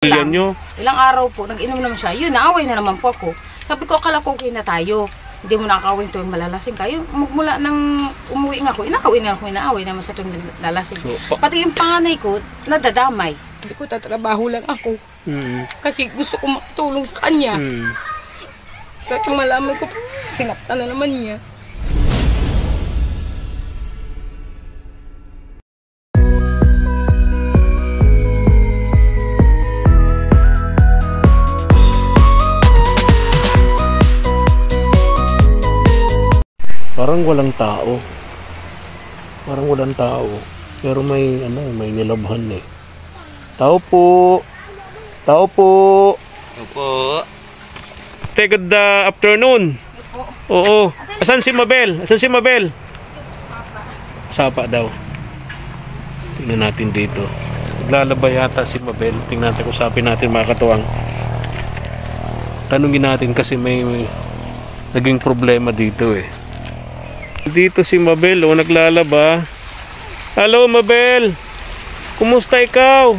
Yan nyo. Ilang araw po, nag-inom naman siya. Yun, naaway na naman po ako. Sabi ko, akala ko okay na tayo. Hindi mo nakakawin to, malalasing kayo. Mula nang umuwi nga ako, inaaway naman sa tuwing lalasing. So, pati yung panganay ko, nadadamay. Hindi ko, tatrabaho lang ako. Kasi gusto ko makatulong sa kanya. Kasi malaman ko, sinaktan na naman niya. Parang walang tao. Pero may nilabhan eh. Tao po. Opo. Good afternoon. Oo. Asan si Mabel? Sapa daw. Tingnan natin dito. Naglalaba yata si Mabel. Tingnan natin, usapin natin mga katuwang. Tanungin natin kasi may naging problema dito eh. Dito si Mabel, naglalaba. Hello Mabel, kumusta ikaw?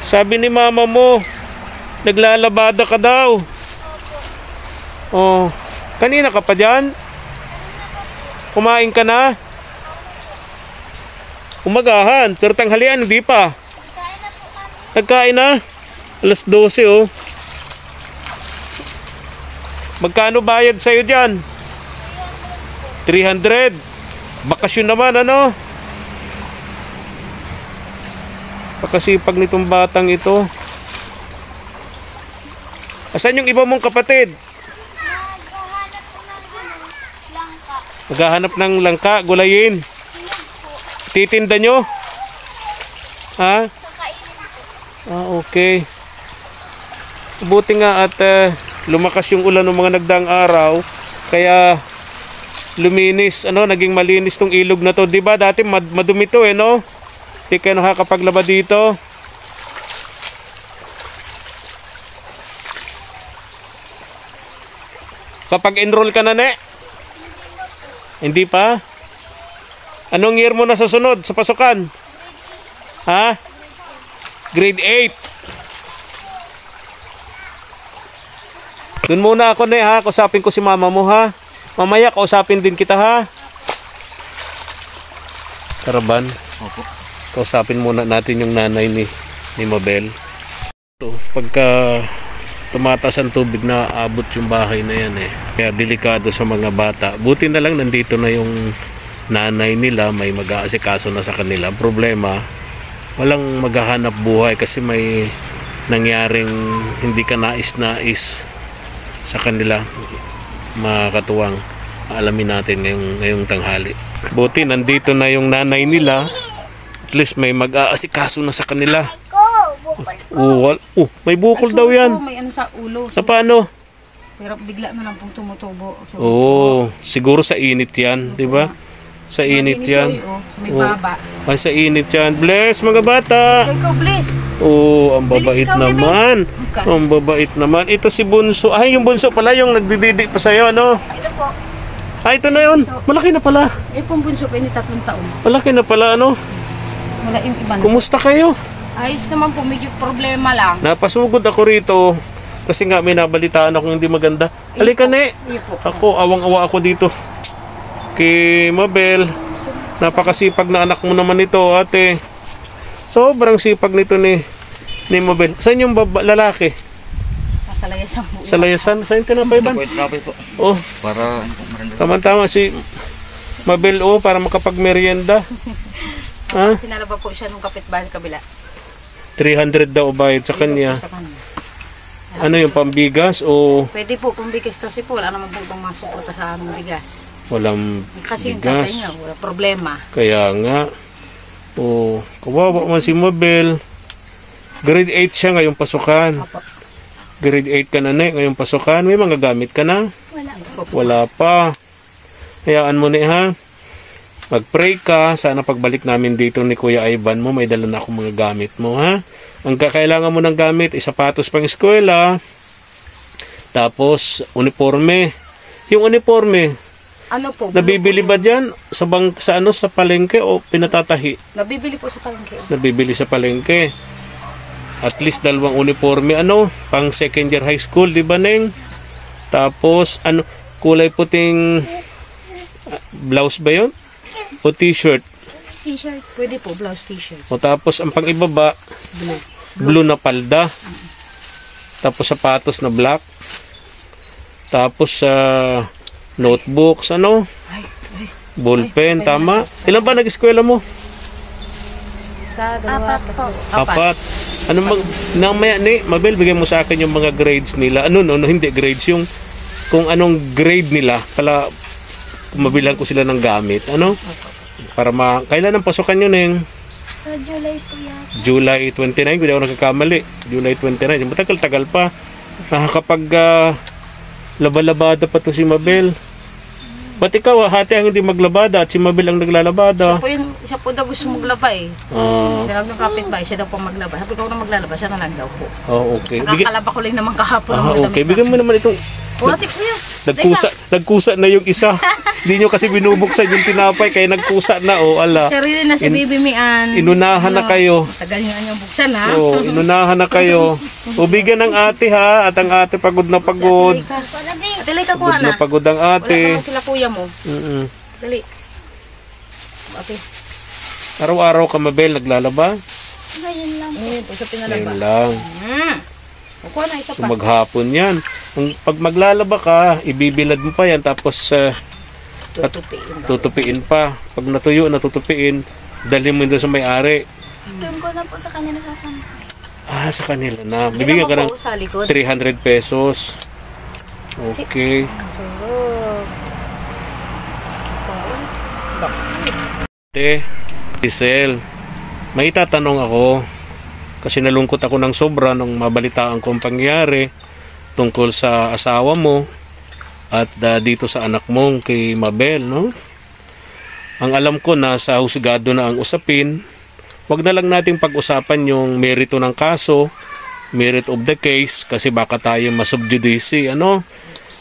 Sabi ni mama mo, naglalabada ka daw. Kanina ka pa dyan? Kumain ka na? Umagahan, pero tanghalian, hindi pa. Nagkain na? Alas 12 Magkano bayad sa'yo dyan? 300. Bakasyon naman, ano? Pakasipag nitong batang ito. Asan yung iba mong kapatid? Maghahanap ng langka, gulayin. Titinda nyo? Ha? Okay. Buti nga at lumakas yung ulan ng mga nagdaang araw, kaya luminis, naging malinis tong ilog na to. Diba dati madumi to no? Di kayo nakakapaglaba dito. Kapag enroll ka na, Hindi pa? Anong year mo na sa sunod sa pasukan? Ha? Grade 8. Doon muna ako ha, kausapin ko si mama mo ha. Mamaya kausapin din kita ha. Karaban. Opo. Kausapin muna natin yung nanay ni Mabel. Pagka tumataas ang tubig na abot yung bahay na yan Kaya delikado sa mga bata. Buti na lang nandito na yung nanay nila, may mag-aasikaso na sa kanila. Ang problema, walang maghahanap buhay kasi may nangyaring hindi ka nais-nais sa kanila. Mga katuwang, alamin natin ngayong tanghali. Buti nandito na yung nanay nila, at least may mag-aasikaso na sa kanila. May bukol daw yan. May sa ulo. Na paano? Pero bigla na lang pong tumutubo. Siguro sa init yan, di ba? Sa init yan. May baba. Ay, sa init yan. Bless mga bata. Ikaw, bless. Ang babait naman. Ang babait naman. Ito si Bunso. Ay, yung Bunso pala yung nagdididik pa sa'yo, ano? Ito po. Ito na yun. Malaki na pala. Pong Bunso pa, 3 taon. Malaki na pala, ano? Wala yung iba. Kumusta kayo? Ayos naman po, medyo problema lang. Napasugod ako rito. Kasi nga may nabalitaan ako hindi maganda. Halika na Ako, awang-awa ako dito. Kay Mabel, napakasipag na anak mo naman ito, ate. Sobrang sipag nito ni Mabel. Saan yung lalaki? Sa layasan po. Sa layasan? Saan yung tinapayban? Po. Para tama-tama si Mabel, para makapag-merienda. Sinalaba po siya nung kapitbahay sa kabila. 300 daw bayad sa kanya. Ano yung pambigas o? Pwede po, pambigas kasi po, wala naman pong pangmasuporta sa aming bigas. Walang kasi bigas. Kasi yung wala problema. Kaya nga. Kawawa man si Mabel. Grade 8 siya ngayong pasukan. Grade 8 ka na ngayong pasukan. May mga gamit ka na? Wala pa. Hayaan mo ha. Mag-pray ka. Sana pagbalik namin dito ni Kuya Ivan mo, may dala na akong mga gamit mo ha. Ang kakailangan mo ng gamit, sapatos pang eskwela. Tapos, uniforme. Yung uniforme, Ano po? Nabibili ba dyan sa palengke o pinatatahi? Nabibili po sa palengke. Nabibili sa palengke. At least 2 uniforme, pang second year high school, di ba, Neng? Tapos, kulay puting blouse ba yun? O t-shirt? T-shirt. Pwede po, blouse t-shirt. O tapos, ang pang ibaba, blue na palda. Tapos, sapatos na black. Tapos, notebooks, ballpen, tama? Ilan ba nag-eskwela mo? Sa 2 po. 4. Mabel, bigyan mo sa akin yung mga grades nila. Hindi grades, yung kung anong grade nila, pala mabilang ko sila ng gamit. Para kailan ang pasukan yun, Neng? Sa July po yata. July 29, kung di ako nagkakamali. July 29, matagal-tagal pa. Nakakapag labalabada pa to si Mabel. Ba't ikaw, hati ang hindi maglabada at si Mabel ang naglalabada? Siya po daw gusto maglaba eh. Sinabi ng kapitbahay, siya daw po maglaba. Sabi ko na maglalaba, siya na lang daw po. Okay. Nakakalaba ko lang naman kahapon. Okay. Bigyan mo naman itong... Buhati ko yan. Nagkusa na yung isa. Hindi nyo kasi binubuksan yung tinapay, kaya nagkusa na. Ala. Sarili na siya bibimian. Inunahan na kayo. Tagal nga niyang buksan, ha? Inunahan na kayo. Bigyan ng ate, ha? At ang ate pagod na pagod. Dali ka po, Pagod na pagod ang ate. Wala pa sila kuya mo. Dali. Okay. Araw-araw ka, Mabel, naglalaba? Ngayon lang po. Sa pinalaba. Ngayon lang. Kuha na, isa So, pa. maghapon yan. Pag maglalaba ka, ibibilad mo pa yan, tapos tutupiin pa. Pag natuyo, natutupiin, dalhin mo doon sa may-ari. Doon ko na po sa kanila sasampay. Sa kanila na. Bibigyan ka ng 300 pesos. Okay. Giselle, may tatanong ako. Kasi nalungkot ako ng sobra nung mabalitaan kong pangyari tungkol sa asawa mo at dito sa anak mong kay Mabel, no? Ang alam ko na sa husgado na ang usapin. Wag na lang nating pag-usapan yung merito ng kaso, merit of the case, kasi baka tayo masubjudice,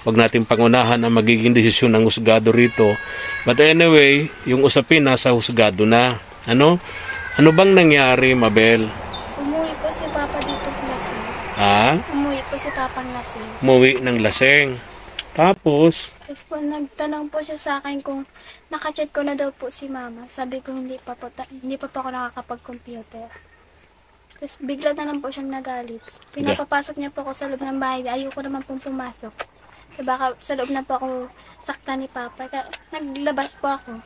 Wag nating pangunahan ang magiging desisyon ng husgado rito. But anyway, yung usapin nasa husgado na. Ano bang nangyari, Mabel? Umuwi po si Papa dito lasing. Umuwi po si Papa lasing. Umuwi ng laseng. Tapos Po, nagtanong po siya sa akin kung nakachat ko na daw po si Mama. Sabi ko hindi pa po ako nakakapag-computer. Tapos bigla na lang po siyang nagalit. Pinapapasok niya po ako sa loob ng bahay. Ayoko naman pong pumasok. So baka sa loob na po ako sakta ni Papa. Kaya naglabas po ako.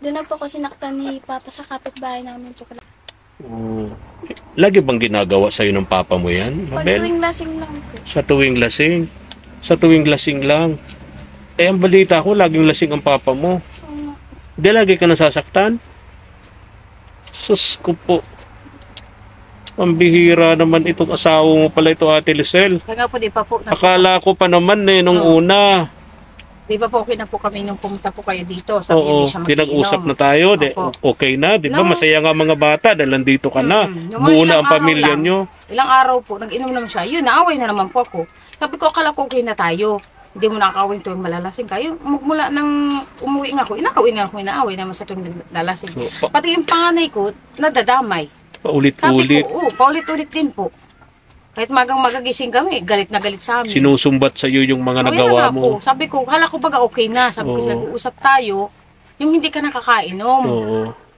Doon na po ako sinaktan ni Papa sa kapitbahay namin. Lagi bang ginagawa sa'yo ng papa mo yan, Pag Mabel? tuwing lasing lang po. Sa tuwing lasing? Sa tuwing lasing lang? Ang balita ko, laging lasing ang papa mo. Di lagi ka nasasaktan? Sus ko po. Ang bihira naman itong asawa mo pala ito, Ate Lisel. Kaya nga po, di pa po. Akala ko pa naman nung una. Di ba po, okay na po kami nung pumunta po kayo dito. Sabi Oo, tinag-usap na tayo. Okay na, di ba? Masaya nga mga bata dahil nandito ka na. Buo na ang pamilya nyo. Ilang araw po, nag-inom naman siya. Yun, naaway na naman po ako. Sabi ko, akala ko okay na tayo. Hindi mo nakakawin tuwing malalasing kayo. Mula nang umuwi nga ako, inaaway naman sa tuwing lalasing. So, Pati yung panganay ko, nadadamay. Paulit-ulit. Sabi ko, paulit-ulit din po. Kahit magagising kami, galit na galit sa amin. Sinusumbat sa iyo yung mga nagawa mo. Sabi ko, hala ko baga okay na. Sabi ko, nag-uusap tayo, yung hindi ka nakakainom.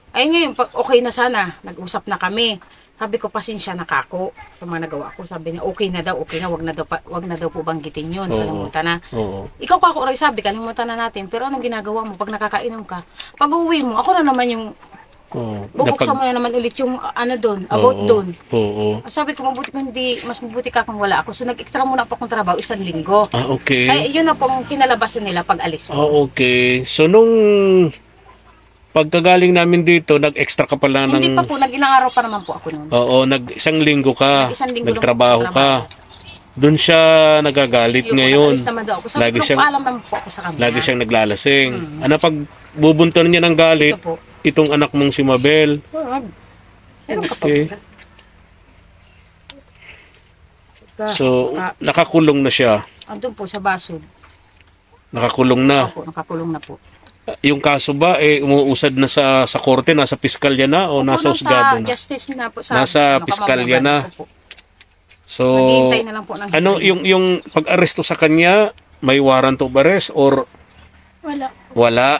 Ay ngayon, okay na sana. Nag-usap na kami. Sabi ko, pasensya na kako sa mga nagawa ko. Sabi niya, okay na daw, wag na daw po banggitin yun. Kalimutan na. Ikaw kako, sabi, kalimutan na natin. Pero anong ginagawa mo pag nakakainom ka? Pag uwi mo, ako na naman yung bubuksan mo na naman ulit yung doon, about doon. Sabi ko, mas mabuti ka kung wala ako. So nag-extra muna po akong trabaho, 1 linggo. Okay. Ay, yun na po ang kinalabasan nila pag alis ko. Okay. So nung pagkagaling namin dito, nag-extra ka pala ng... Hindi pa po, nag-ilang araw pa naman po ako noon. Oo, nag-1 linggo ka. Nagtrabaho ka. Doon siya nagagalit ngayon. Lagi siyang lagi siyang naglalasing. Ano pag bubunton niya ng galit, itong anak mong si Mabel. Okay. So, nakakulong na siya. Andun po sa basod. Nakakulong na. Opo, nakakulong na po. Yung kaso ba, umuusad na sa korte, nasa piskalya na o nasa husgado na? Justice na po sa Nasa piskalya na. Opo. So, Maghihintay na lang po ng ano, hearing. yung pag-aresto sa kanya, may warrant of arrest or Wala. wala?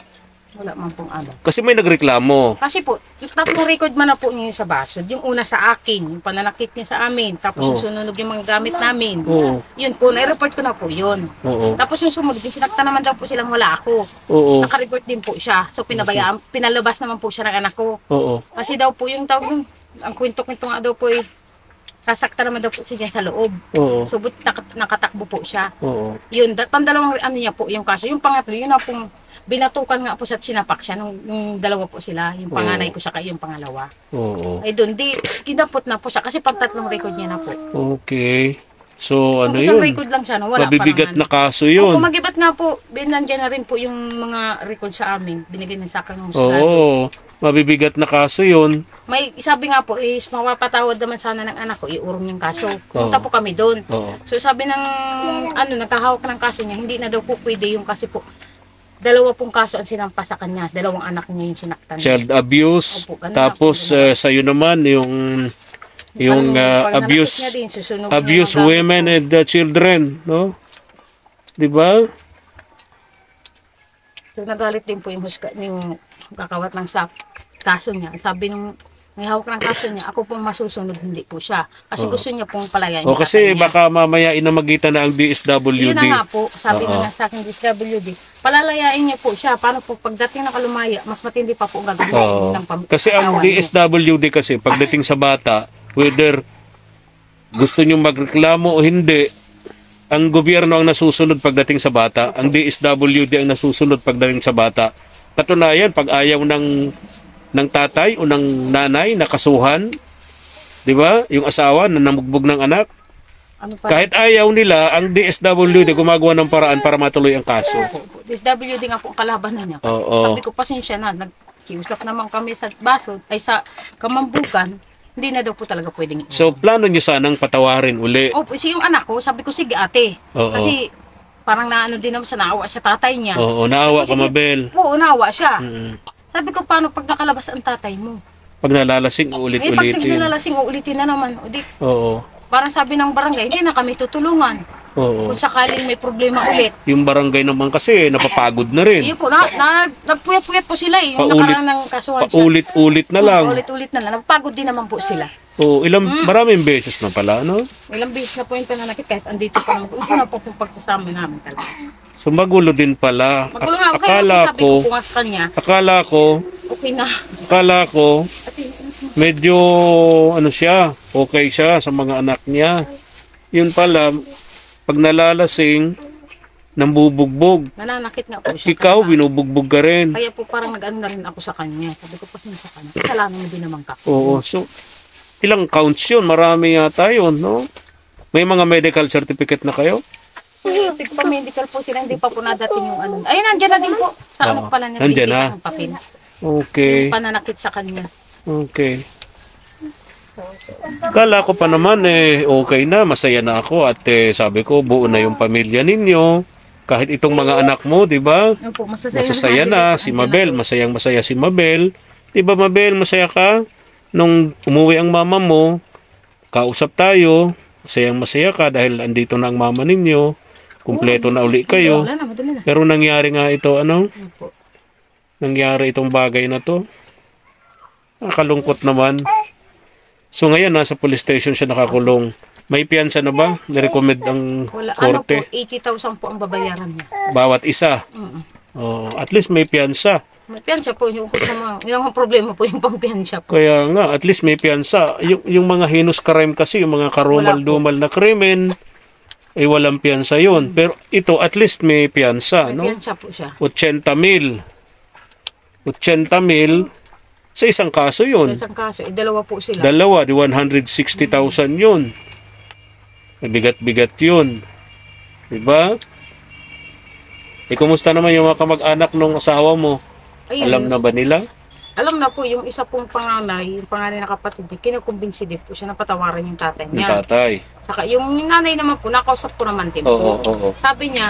Wala man pong ano. Kasi may nagreklamo. Kasi po, yung tatlong record man na po niyo sa basod. Yung una sa akin, yung pananakit niya sa amin. Tapos Oo. yung sununog yung mga gamit namin. Oo. Yun po, na-report ko na po yun. Oo. Tapos yung sumunod, yung sinakta naman daw po silang wala ako. Oo. Naka-report din po siya. So pinabayaan, pinalabas naman po siya ng anak ko. Oo. Kasi daw po yung tawag yung, ang kwento-kwento nga daw po sasakta naman daw po siya dyan sa loob. Oo. So nakatakbo po siya. Oo. Yun, pandalawang ano niya po yung kaso. Yung pangatlo, yun na pong binatukan nga po siya at sinapak siya nung dalawa po sila. Yung panganay ko saka yung pangalawa. Oo. Ay doon, kinapot na po siya kasi pang-tatlong record niya na po. Okay. So, ano Kung isang yun? record lang sana, wala Mabibigat parang na kaso Kung yun. magibat nga po, binandyan na rin po yung mga record sa amin. Binigay na sa akin ng husgado. Oo. Mabibigat na kaso yun. May sabi nga po, mapapatawad naman sana ng anak ko, iurong yung kaso. Punta po kami doon. Oo. So sabi ng, nagkahawak ng kaso niya, hindi na daw po pwede yung kasi po, dalawa pong kaso ang sinampa sa kanya. Dalawang anak niya yung sinaktan. Child abuse. Opo, ganun Tapos, sa'yo naman, yung Parang nanakit abuse niya din, susunog niya abuse yung gamit women ko. and children, no? 'Di ba? So nagalit din po yung kakawat ng kaso niya. Sabi nung may hawak ng kaso niya, ako pong masusunod, hindi po siya. Kasi gusto niya pong palayan O yung kasi tatay niya. baka mamaya inamagitan na ang DSWD. Yun na nga po, sabi Oo. na sa akin DSWD, palalayain niya po siya. Paano po pagdating ng kalumaya, mas matindi pa po ang gagawin Oo. ng Kasi ang asawa niya. DSWD kasi pagdating sa bata, whether gusto nyo magreklamo o hindi, ang gobyerno ang nasusunod pagdating sa bata, ang DSWD ang nasusunod pagdating sa bata. Katunayan, pag ayaw ng tatay o ng nanay na kasuhan, di ba? Yung asawa na namugbog ng anak, Ano pa? kahit ayaw nila, ang DSWD gumagawa ng paraan para matuloy ang kaso. DSWD nga po ang kalaban na niya. Oo. Sabi ko, pasensya na, nagkiusap naman kami sa basod, ay sa kamambukan, hindi na daw po talaga pwedeng So, plano nyo sanang patawarin uli. Opo, yung anak ko, sabi ko, sige ate. Oo. Kasi parang naano din naman sa naawa sa tatay niya. Oo, naawa ka, Sige. Mabel. Oo, naawa siya. Mm. Sabi ko, paano pag nakalabas ang tatay mo? Pag nalalasing, Pag ulit-ulitin. nalasing, uulitin na naman. O di, Oo. parang sabi ng barangay, hindi na kami tutulungan. Oo. Kung sakaling may problema ulit. Yung barangay naman kasi, napapagod na rin. Yun po, nagpuyat-puyat po sila eh. Yung Paulit- nakaraan ng kasuhan siya. Paulit-ulit na lang. Ulit-ulit na lang. Nagpagod din naman po sila. Oo, maraming beses na pala, no? Ilang beses na po yung pananakit kahit andito pa naman. Ito na po kung pagsasama namin talaga. So, magulo din pala. Magulo nga, kaya Akala sabi ko, ko nga sa kanya, okay na, medyo, ano siya, okay siya sa mga anak niya. Yun pala, pag nalalasing, nambubugbog. nananakit nga po siya. Ikaw, Kaya- binubugbog ka rin. Kaya po parang nag-ano na rin ako sa kanya. Sabi ko pa sa kanya, kasalanan mo din naman ka. Oo, so, ilang counts yun? Marami yata yun, no? May mga medical certificate na kayo? Tigpa-medical po sila, hindi pa po nadating yung ano. Ayun, nandiyan na din po. Sa ano Oo. pala niya, Nandiyan na. ng papel. Okay, Yung pananakit sa kanya. okay. Kala ko pa naman okay na, masaya na ako at sabi ko buo na yung pamilya ninyo. Kahit itong mga anak mo, 'di ba? Yun po, Masasaya na si Mabel, masayang masaya si Mabel. 'Di ba Mabel, masaya ka nung umuwi ang mama mo? Kausap tayo, masayang masaya ka dahil andito na ang mama ninyo. Kumpleto na uli kayo. Wala na, madali na. Pero nangyari nga ito, ano? Yun po. Nangyari itong bagay na to. Nakalungkot naman. So ngayon, nasa police station siya nakakulong. May piyansa na ba? Nirecommend ang Wala, ano po, korte? 80,000 po ang babayaran niya. Bawat isa. Oh, at least may piyansa. May piyansya po, yung yung problema po yung pampiyansya po. Kaya nga, at least may piyansa. Yung mga heinous crime kasi, yung mga karumal-dumal na krimen, ay walang piyansa yun. Pero ito, at least may piyansa, May no? piyansya po siya. 80,000. 80,000 sa isang kaso yun. Sa isang kaso, dalawa po sila. Dalawa, di 160,000 yun. Bigat-bigat yun. Diba? Kumusta naman yung mga kamag-anak ng asawa mo? Ayun, Alam na ba nila? alam na po, yung isa pong panganay, yung panganay na kapatid niya, kinukumbinsi din po siya na patawaran yung tatay Yung niya. tatay. Saka yung nanay naman po, nakausap ko naman din po. Oo, oo. Sabi niya,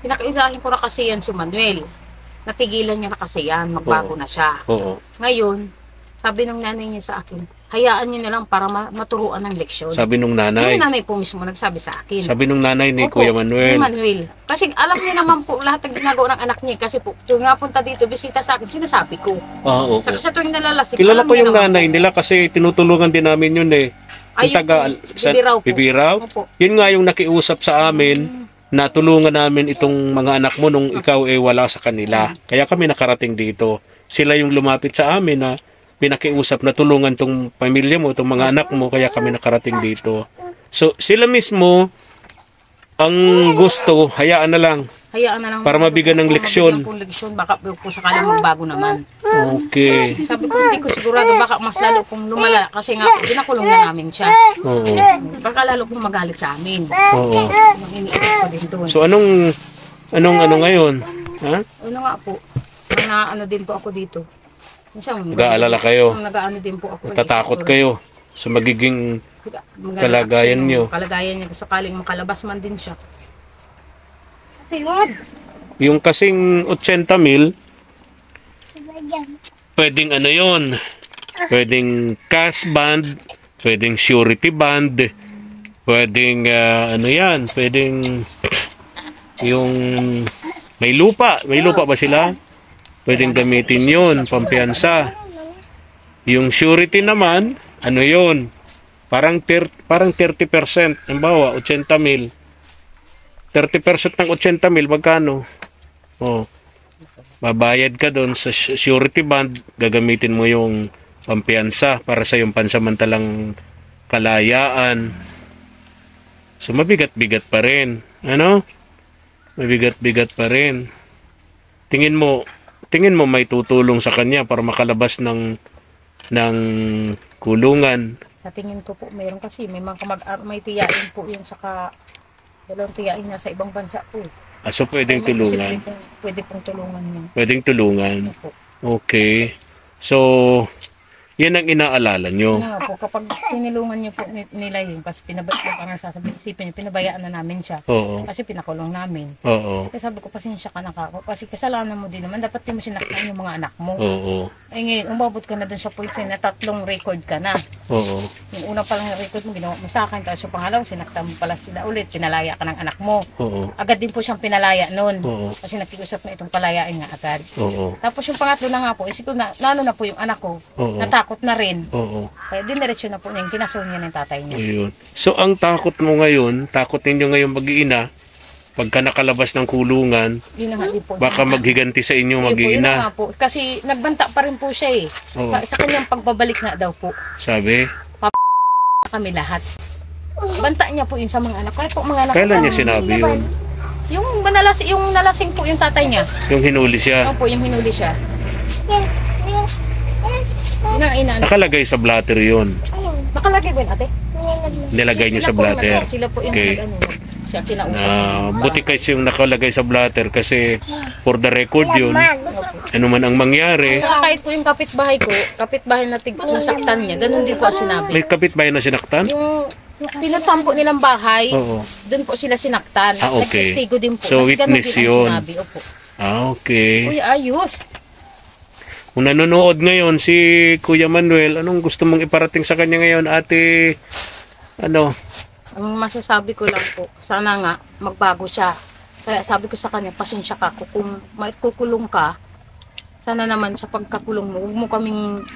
Pinakailahin ko na kasi yan si Manuel. Natigilan niya na kasi yan, magbago na siya. Oo. Ngayon, sabi ng nanay niya sa akin, hayaan niyo na lang para maturuan ng leksyon. Sabi nung nanay. Yung nanay po mismo nagsabi sa akin. Sabi nung nanay ni Opo, Kuya Manuel. ni Manuel. Kasi alam niya naman po lahat ng ginagawa ng anak niya. Kasi po, yung napunta dito, bisita sa akin, sinasabi ko. Oo. Sa tuwing nalalasing, Kilala alam ko niya yung naman nanay po. nila kasi tinutulungan din namin yun eh. Ay, Yung taga yung Bibiraw po. Bibiraw. Opo. Yun nga yung nakiusap sa amin na tulungan namin itong mga anak mo nung ikaw eh wala sa kanila. Kaya kami nakarating dito. Sila yung lumapit sa amin na pinakiusap na tulungan tong pamilya mo, tong mga anak mo, kaya kami nakarating dito. So sila mismo ang gusto, hayaan na lang. Hayaan na lang. Para mabigyan ng leksyon. Mabigyan pong leksyon, baka po sakaling magbago naman. Okay. Sabi ko, hindi ko sigurado, baka mas lalo pong lumala. Kasi nga, pinakulong na namin siya. Oo. Baka lalo pong magalit sa amin. Oo. Yung iniisip ko din doon. So anong ano ngayon? Ha? Ano nga po, ano din po ako dito. Nag-aalala kayo. Nag-aano din po ako. Natatakot kayo sa magiging kalagayan niyo. Kalagayan niya, sakaling makalabas man din siya. Wag. Yung kasing 80,000, pwedeng ano yon, pwedeng cash bond, pwedeng surety bond, pwedeng ano yan, pwedeng yung may lupa ba sila? Pwedeng gamitin yun, pampiyansa. Yung surety naman, ano yun? Parang 30%, halimbawa 80,000. 30% ng 80,000, magkano? Oh. Babayad ka doon sa surety bond, gagamitin mo yung pampiyansa para sa yung pansamantalang kalayaan. So mabigat-bigat pa rin. Ano? Mabigat-bigat pa rin. Tingin mo may tutulong sa kanya para makalabas ng kulungan. Sa tingin ko po, meron kasi may mga may tiyain po yung saka dalawang tiyain na sa ibang bansa po. So pwedeng tulungan. Pwede pong tulungan niya. Pwedeng tulungan. Opo. Okay. So, yan ang inaalala nyo. Nga po, kapag sinilungan niyo po nila yun, kasi parang sasabihin, isipin niyo, pinabayaan na namin siya. Oo. Kasi pinakulong namin. Oo. Kasi sabi ko, pasensya ka na kako. Kasi kasalanan mo din naman, dapat di mo sinaktan yung mga anak mo. Oo. Ay ngayon, umabot ka na dun sa point na 3 record ka na. Oo. Yung una palang record mo, ginawa mo sa akin, tapos yung pangalaw, sinaktan mo pala sila ulit, pinalaya ka ng anak mo. Oo. Agad din po siyang pinalaya noon. Oo. Kasi nakiusap na itong palayain nga agad. Oo. Tapos yung pangatlo na nga po, isip ko na, lalo na po yung anak ko, Oo. natakot na rin. Oo. Kaya diniretso na po niya, kinasol niya ng tatay niya. Ayun. So, ang takot mo ngayon, takot ninyo ngayon mag-iina, pagka nakalabas ng kulungan, Yun na nga din po. baka maghiganti sa inyo Yun po, yun na mag-iina. nga po. Kasi nagbanta pa rin po siya eh. Oo. Sa kanyang pagbabalik na daw po, Sabi, kami lahat. Banta niya po yun sa mga anak. Kaya po mga anak. kailan niya sinabi yun? Yung nalasing po yung tatay niya. Yung hinuli siya. Opo, yung hinuli siya. Yun ang inaano. Nakalagay sa blatter yun. Nakalagay ba yun, ate? Nilagay niyo sa blatter. Sila po yung Okay. nag-ano. Siya kinausap. Buti kasi yung nakalagay sa blatter kasi for the record yun, ano man ang mangyari, Kahit po yung kapitbahay ko, kapitbahay na nasaktan niya, ganun din po ang sinabi. may kapitbahay na sinaktan? Yung pinutampo nilang bahay, Oo. doon po sila sinaktan. Ah, okay. Nagtestigo din po. So, Ganun witness din ang yun. sinabi. Opo. Okay. Uy, ayos. Kung nanonood ngayon si Kuya Manuel, anong gusto mong iparating sa kanya ngayon, ate? Ano? Ang masasabi ko lang po, sana nga magbago siya. Kaya sabi ko sa kanya, pasensya ka, kung kukulong ka, sana naman sa pagkakulong mo, huwag mo kaming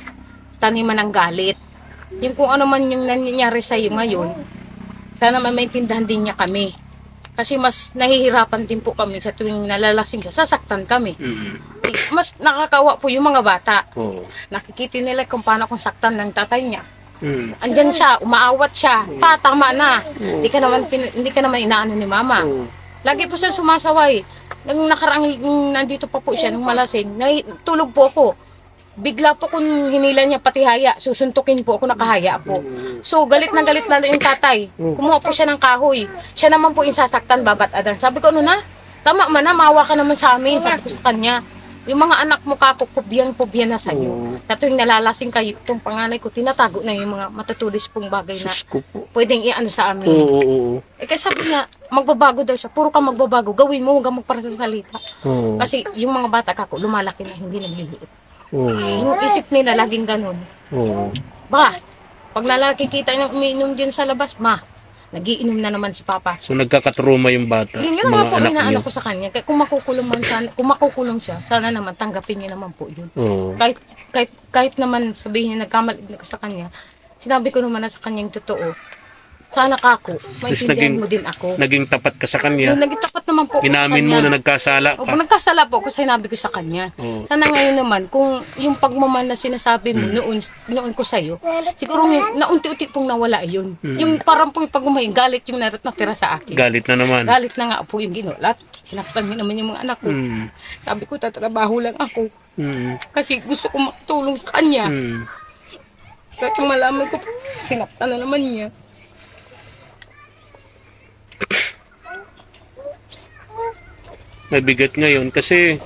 taniman ng galit. Yung kung ano man yung nangyayari sa iyo ngayon, sana maintindihan din niya kami. Kasi mas nahihirapan din po kami sa tuwing nalalasing siya, sasaktan kami. Mas nakakawa po yung mga bata. Oo. Nakikita nila kung paano kung saktan ng tatay niya. Mm. Andyan siya, umaawat siya. Tama na. Hindi ka naman inaano ni mama. Lagi po siya sumasaway. Nung nakaraang nandito pa po siya nung malasing, tulog po ako. Bigla po kung hinila niya pati haya, susuntukin po ako, nakahaya po. So galit na yung tatay. Kumuha po siya ng kahoy. Siya naman po yung sasaktan, babat-adan. Sabi ko, ano na? Tama man na, maawa ka naman sa amin. Sabi ko sa kanya. Yung mga anak mo kakupubyan na sa iyo. Sa tuwing nalalasing kayo, itong panganay ko, tinatago na yung mga matutulis pong bagay na Sus ko po. pwedeng iano sa amin. Oo. Eh kasi sabi nga, magbabago daw siya. Puro ka magbabago. Gawin mo, huwag kang magparasalita. Oo. Kasi yung mga bata kako, lumalaki na hindi nagliliit. Oo. Yung isip nila laging ganun. Oo. Ba, pag lalaki kita ng umiinom dyan sa labas, nagiinom na naman si Papa. So nagkakatruma yung bata, Yun yung naman mga po anak niyo. inaano ko sa kanya. Kaya kung makukulong siya, sana naman tanggapin niya naman po yun. Oo. Kahit naman sabihin niya nagkamali ko sa kanya, sinabi ko naman na sa kanya yung totoo. Sana kako, maintindihan mo din ako. Naging tapat ka sa kanya. Naging tapat naman po ko sa Inamin kanya. mo na nagkasala Opo, ka. nagkasala po ako, sinabi ko sa kanya. Oo. Sana ngayon naman, kung yung pagmamahal na sinasabi mo noon ko sa'yo, siguro naunti-unti pong nawala yun. Yung parang pong pagmamahal, galit yung natira sa akin. Galit na naman. Galit na nga po yung ginulat. Hinaktan niya naman yung mga anak ko. Sabi ko, tatrabaho lang ako. Kasi gusto ko makatulong sa kanya. Kasi malaman ko, sinaktan na naman niya. Mabigat ngayon kasi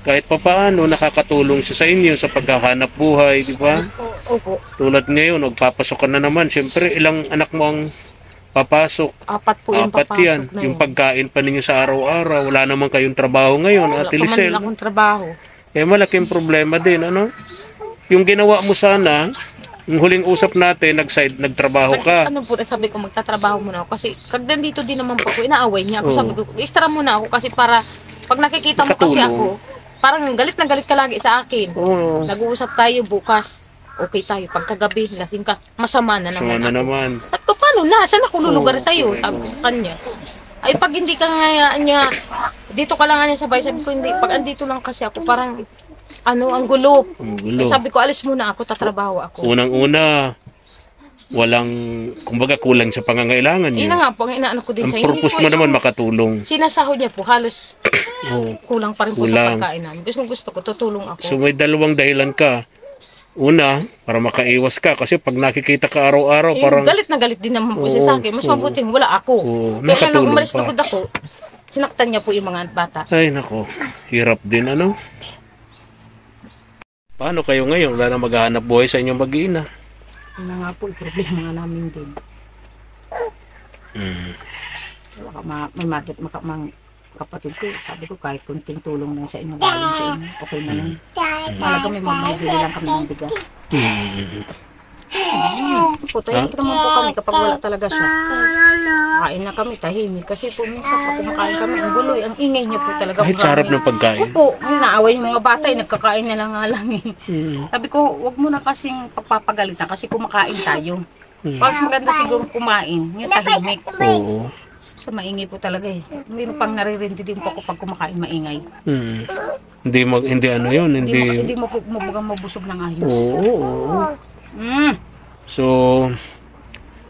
kahit papaano nakakatulong siya sa inyo sa paghahanap buhay, di ba? Opo. Tulad ngayon, magpapasok ka na naman. Siyempre, ilang anak mo ang papasok? 4 po yung 4 papasok yan. na Yung pagkain pa ninyo sa araw-araw. Wala naman kayong trabaho ngayon, Ate Lisel. Wala akong trabaho. Eh, malaking problema din, ano? Yung ginawa mo sana, yung huling usap natin, nagtrabaho ka. Ano po, sabi ko, magtatrabaho muna ako. Kasi pag nandito din naman po ako, inaaway niya ako. Sabi ko, extra muna ako kasi para, pag nakikita mo kasi ako, parang galit na galit ka lagi sa akin. Oo. Nag-uusap tayo bukas. Okay tayo. Pagkagabi, lasing ka. Masama na naman Sama na ako. naman. At paano na? Saan ako lulugar sa'yo? Sabi ko sa kanya. Ay, pag hindi ka nga niya, dito ka lang nga niya sabay. Sabi ko, hindi. Pag andito lang kasi ako, parang, ang gulo. Ang gulo. Sabi ko, alis muna ako, tatrabaho ako. Unang-una, walang, kumbaga kulang sa pangangailangan Yun niyo. na nga po, ang inaano ko din Ang sa inyo. purpose mo naman makatulong. Sinasahod niya po, halos Oo. kulang pa rin po Kulang. sa pagkain namin. Gusto ko, tutulong ako. So may dalawang dahilan ka. Una, para makaiwas ka. Kasi pag nakikita ka araw-araw, parang Galit na galit din naman po siya sa akin. Mas mabuti, wala ako. Oo, Kaya nung nakatulong umalis pa. na ako, sinaktan niya po yung mga bata. ay nako, hirap din ano. Paano kayo ngayon? Wala na maghahanap buhay sa inyong mag-iina. Yun na nga po, problema nga namin din. May market kapatid ko. Sabi ko, kahit kunting tulong na sa inyo, galing sa inyo, okay na lang. Malaga may mamabili lang kami ng bigas. Po, tahimik naman po kami kapag wala talaga siya. Kain na kami, tahimik. Kasi po minsan pag kumakain kami, ang guloy, ang ingay niya po talaga. Kahit sarap ng pagkain. Opo, naaway yung mga bata, nagkakain na lang nga lang eh. Sabi ko, wag mo na kasing pagpapagalitan kasi kumakain tayo. Pag maganda siguro kumain, yung tahimik. Oo. Sa maingay po talaga eh. Mayroon pang naririndi din po ako pag kumakain maingay. Hindi ano yun, Hindi mo po mabusog ng ayos. Oo. Mm. So,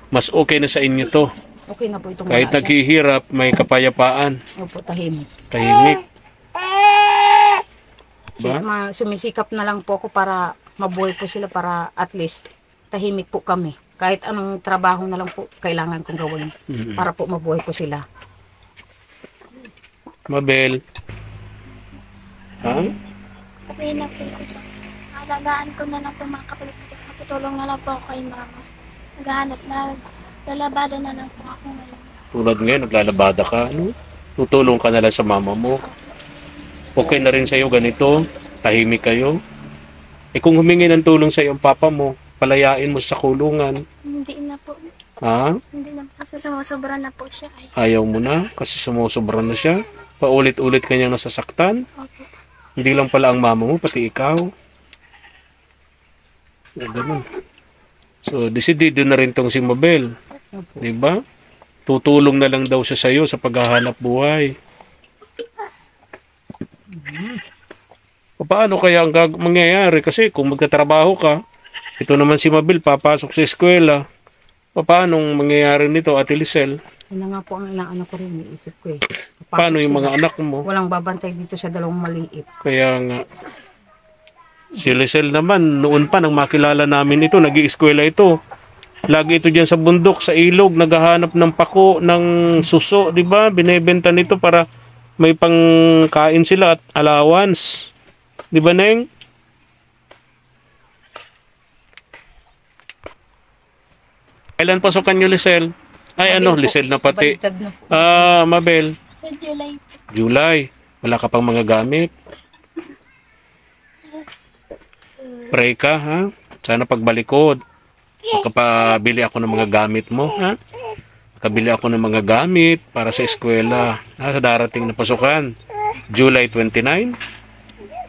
mas okay na sa inyo to. Okay na po itong Kahit wala yan. naghihirap, may kapayapaan. Opo, tahimik. Tahimik. Ba? Sumisikap na lang po ako para mabuhay po sila para at least tahimik po kami. Kahit anong trabaho na lang po kailangan kong gawin para po mabuhay po sila. Mabel. Ha? Okay na po. Alagaan ko na lang po mga kapatid ko. Matutulong na lang po ako kay mama. Naghahanap na, lalabada na lang po ako ngayon. Tulad ngayon, naglalabada ka. Ano? Tutulong ka na lang sa mama mo. Okay na rin sa'yo ganito. Tahimik kayo. Eh kung humingi ng tulong sa'yo ang papa mo, palayain mo sa kulungan. Hindi na po. Ha? Hindi na po. Kasi sumusobra na po siya. Ayaw mo na kasi sumusobra na siya. Paulit-ulit kanyang nasasaktan. Opo. Hindi lang pala ang mama mo, pati ikaw. O, ganun. So, decidido na rin tong si Mabel. Diba? Tutulong na lang daw siya sa'yo sa paghahanap buhay. Paano kaya ang mangyayari? Kasi kung magtatrabaho ka, ito naman si Mabel, papasok sa eskwela. Paano mangyayari nito, Ate Lisel? Yun na nga po ang inaano ko rin, iisip ko eh. Paano yung mga anak mo? Walang babantay dito sa dalawang maliit. Kaya nga, si Lisel naman, noon pa nang makilala namin ito, nag-ieskwela ito. Lagi ito dyan sa bundok, sa ilog, naghahanap ng pako, ng suso, di ba? Binebenta nito para may pangkain sila at allowance. Di ba, Neng? Kailan pasukan nyo, Lisel? Ay, ano, Lisel na pati. Baliktad na po. Mabel, Sa July po. July. Wala ka pang mga gamit. Pray ka, ha? Sana pagbalikod. Makapabili ako ng mga gamit mo, ha? Makabili ako ng mga gamit para sa eskwela. Sa darating na pasukan. July 29.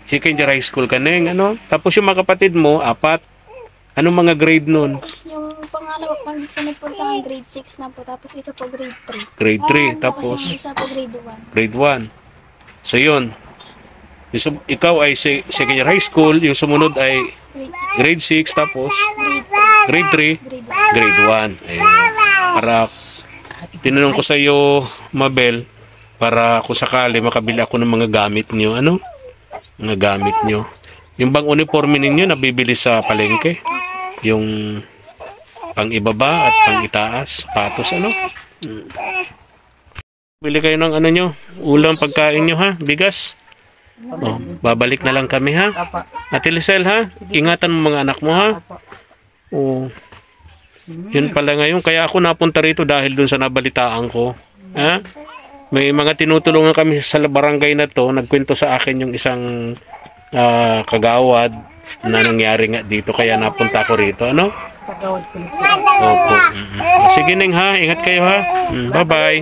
Secondary high school ka, Neng, ano? Tapos yung mga kapatid mo, 4. Anong mga grade nun? Yung pangalawa, pang sunod po sa akin, grade 6 na po. Tapos ito po, grade 3. Grade 3. Tapos Tapos yung isa po, grade 1. grade 1. So, yun. Ikaw ay secondary high school. Yung sumunod ay Grade 6. grade 6. Tapos Grade 3. grade 3. Grade 1. Grade 1. Ayun. Para tinanong ko sa iyo, Mabel, para kung sakali makabili ako ng mga gamit nyo. Ano? Mga gamit nyo. Yung bang uniforme ninyo nabibili sa palengke? Yung pang ibaba at pang itaas, sapatos, ano? Bili kayo ng ano nyo, ulam, pagkain nyo, ha? Bigas. Oh, babalik na lang kami, ha? Apa. Ate Lisel, ha? Ingatan mo mga anak mo, ha? Oh. Yun pala ngayon, kaya ako napunta rito dahil dun sa nabalitaan ko. Ha? May mga tinutulungan kami sa barangay na to, nagkwento sa akin yung isang kagawad na nangyari nga dito, kaya napunta ko rito, ano? Pagawad ko na po. Opo. Sige, Neng, ha? Ingat kayo, ha? Bye-bye.